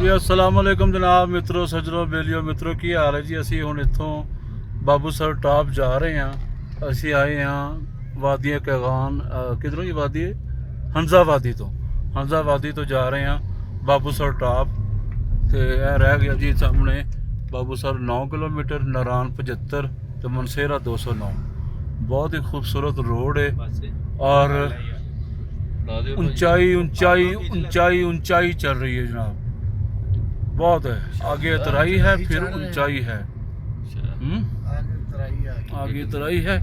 ਜੀ अस्सलाम वालेकुम जनाब मित्रों सज्जनों बेलियो मित्रों की हाल है जी। ਅਸੀਂ ਹੁਣ ਇੱਥੋਂ ਬਾਬੂਸਰ ਟਾਪ ਜਾ ਰਹੇ ਹਾਂ। ਅਸੀਂ ਆਏ ਹਾਂ ਵਾਦੀ ਕੈਗਾਨ ਕਿਧਰੋਂ ਜੀ ਵਾਦੀ ਹੰਜ਼ਾਵਾਦੀ ਤੋਂ ਜਾ ਰਹੇ ਹਾਂ ਬਾਬੂਸਰ ਟਾਪ। ਤੇ ਇਹ ਰਹਿ ਗਿਆ ਜੀ ਸਾਹਮਣੇ ਬਾਬੂਸਰ 9 ਕਿਲੋਮੀਟਰ, ਨਾਰਾਨ 75 ਤੇ ਮਨਸੇਰਾ 209। बहुत ही खूबसूरत रोड है और ऊंचाई चल रही है जनाब, बहुत है। आगे उतराई है फिर ऊंचाई है, आगे उतराई है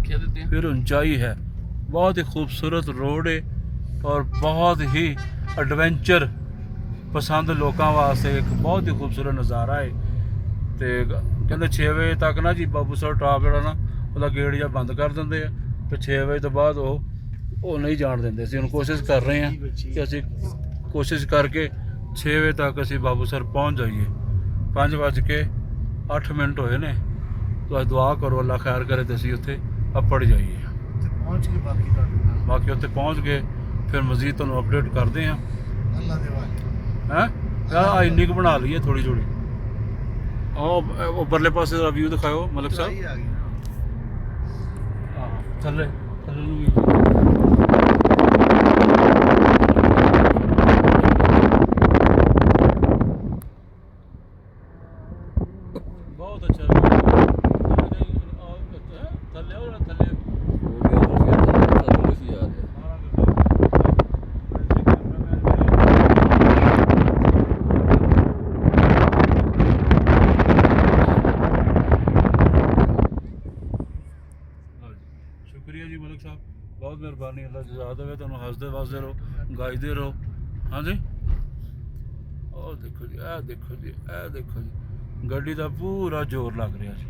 फिर ऊंचाई है। बहुत ही खूबसूरत रोड है और बहुत ही एडवेंचर पसंद लोगों वास्ते एक बहुत ही खूबसूरत नज़ारा है। तो कहते 6 बजे तक ना जी बाबूसर टॉप जोड़ा ना ਉਹਦਾ ਗੇਟ ਜਾਂ ਬੰਦ ਕਰ ਦਿੰਦੇ ਆ ਤੇ 6 ਵਜੇ ਤੋਂ ਬਾਅਦ ਉਹ ਨਹੀਂ ਜਾਣ ਦਿੰਦੇ। ਅਸੀਂ ਹੁਣ ਕੋਸ਼ਿਸ਼ ਕਰ ਰਹੇ ਹਾਂ ਕਿ ਅਸੀਂ ਕੋਸ਼ਿਸ਼ ਕਰਕੇ 6 ਵਜੇ ਤੱਕ ਅਸੀਂ ਬਾਬੂਸਰ ਪਹੁੰਚ ਜਾਈਏ। 5:08 ਹੋਏ ਨੇ। ਤੁਸੀਂ ਦੁਆ ਕਰੋ ਅੱਲਾ ਖੈਰ ਕਰੇ ਤੇ ਅਸੀਂ ਉੱਥੇ ਅੱਪੜ ਜਾਈਏ। ਬਾਕੀ ਉੱਥੇ ਪਹੁੰਚ ਕੇ ਫਿਰ ਮਜ਼ੀਦ ਤੁਹਾਨੂੰ ਅਪਡੇਟ ਕਰਦੇ ਹਾਂ। ਹੈਂ ਇੰਨੀ ਕੁ ਬਣਾ ਲਈਏ ਥੋੜੀ ਥੋੜੀ। ਉਹ ਪਰਲੇ ਪਾਸੇ ਦਾ ਵਿਊ ਦਿਖਾਓ ਮਲਕ ਸਾਹਿਬ। ਥੱਲੇ ਨੂੰ ਵੀ ਬਹੁਤ ਅੱਛਾ ਥੱਲੇ शुक्रिया जी मलिक साहब, बहुत मेहरबानी। अल्लाह जज़ा देवे, तुहानूं हसदे वसदे रहो, गाइदे रहो। हाँ जी देखो जी, ए देखो जी, गड्डी का पूरा जोर लग रहा जी।